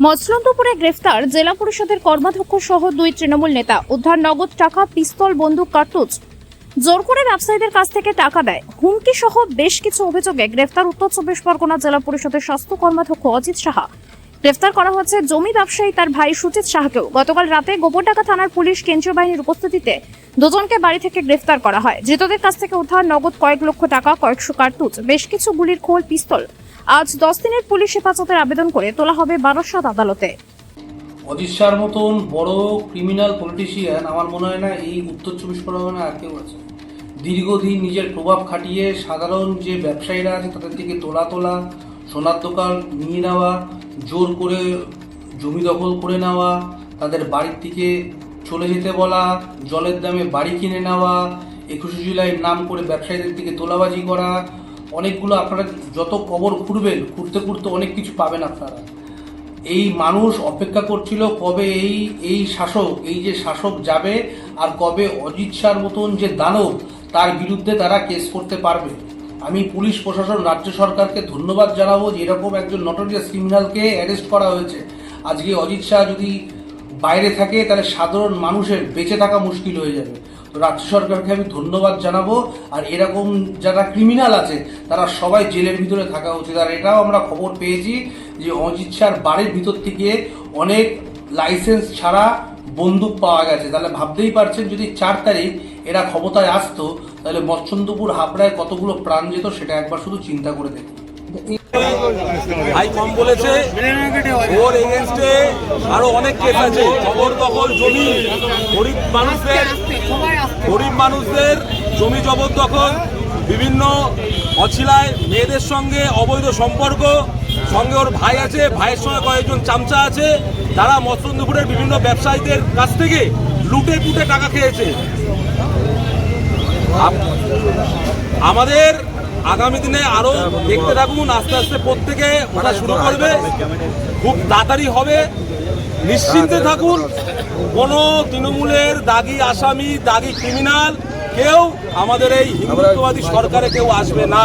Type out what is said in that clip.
মছলন্দপুরে গ্রেফতার জেলা পরিষদের কর্মাধ্যক্ষ সহ 2 তৃণমূল নেতা। উদ্ধার নগদ টাকা, পিস্তল, বন্দুক, কার্তুজ। জোর করে ব্যবসায়ীদের কাছ থেকে টাকা দেয়, হুমকি সহ বেশ কিছু অভিযোগে গ্রেফতার উত্তর 24 পরগনা জেলা পরিষদের স্বাস্থ্য কর্মাধ্যক্ষ অজিত সাহা। গ্রেফতার করা হয়েছে জমি ব্যবসায়ী তার ভাই সুচিত সাহাকেও। গতকাল রাতে গোবরডাঙ্গা থানার পুলিশ কেন্দ্রীয় বাহিনীর উপস্থিতিতে দুজনকে বাড়ি থেকে গ্রেফতার করা হয়। ধৃতদের কাছ থেকে উদ্ধার নগদ কয়েক লক্ষ টাকা, কয়েকশো কার্তুজ, বেশ কিছু গুলির খোল, পিস্তল। আজ 10 দিনের পুলিশ হেফাজতের আবেদন করে তোলা হবে বারাসত আদালতে। অজিত শাহর মতন বড় ক্রিমিনাল পলিটিশিয়ান আমার মনে হয় না এই উত্তর 24 পরগনায় আর কেউ আছে। দীর্ঘদিন নিজের প্রভাব খাটিয়ে সাধারণ যে ব্যবসায়ীরা আছে তাদের থেকে তোলা সোনার দোকান নিয়ে নেওয়া, জোর করে জমি দখল করে নেওয়া, তাদের বাড়ির থেকে চলে যেতে বলা, জলের দামে বাড়ি কিনে নেওয়া, 21শে জুলাইয়ের নাম করে ব্যবসায়ীদের থেকে তোলাবাজি করা, অনেকগুলো আপনারা যত কবর খুঁড়বেন, খুঁড়তে অনেক কিছু পাবেন আপনারা। এই মানুষ অপেক্ষা করছিল কবে এই শাসক যাবে আর কবে অজিত শাহর মতন যে দানব তার বিরুদ্ধে তারা কেস করতে পারবে। আমি পুলিশ প্রশাসন, রাজ্য সরকারকে ধন্যবাদ জানাবো যে এরকম একজন নটোরিয়াস ক্রিমিনালকে অ্যারেস্ট করা হয়েছে। আজকে অজিত শাহ যদি বাইরে থাকে তাহলে সাধারণ মানুষের বেঁচে থাকা মুশকিল হয়ে যাবে। তো রাজ্য সরকারকে আমি ধন্যবাদ জানাবো। আর এরকম যারা ক্রিমিনাল আছে তারা সবাই জেলের ভিতরে থাকা উচিত। আর এটাও আমরা খবর পেয়েছি যে অজিত শাহর বাড়ির ভিতর থেকে অনেক লাইসেন্স ছাড়া বন্দুক পাওয়া গেছে। তাহলে ভাবতেই পারছেন যদি 4 তারিখ এরা ক্ষমতায় আসতো তাহলে মছলন্দপুর হাবড়ায় কতগুলো প্রাণ যেত, সেটা একবার শুধু চিন্তা করে দেখুন। ভাই কম বলেছে, ওর এগেনস্টে আরো অনেক কেস আছে। জবরদখল জমি, গরিব মানুষদের জমি জবরদখল, বিভিন্ন অছিলায় মেয়েদের সঙ্গে অবৈধ সম্পর্ক, সঙ্গে ওর ভাই আছে, ভাইয়ের সঙ্গে কয়েকজন চামচা আছে, তারা মছলন্দপুরের বিভিন্ন ব্যবসায়ীদের কাছ থেকে লুটে পুটে টাকা খেয়েছে। আমাদের আগামী দিনে আরো দেখতে থাকুন, আস্তে আস্তে প্রত্যেকে ওটা শুরু করবে, খুব তাড়াতাড়ি হবে, নিশ্চিন্তে থাকুন। কোনো তৃণমূলের দাগি আসামি, দাগি ক্রিমিনাল কেউ আমাদের এই হিন্দুত্ববাদী সরকারে কেউ আসবে না।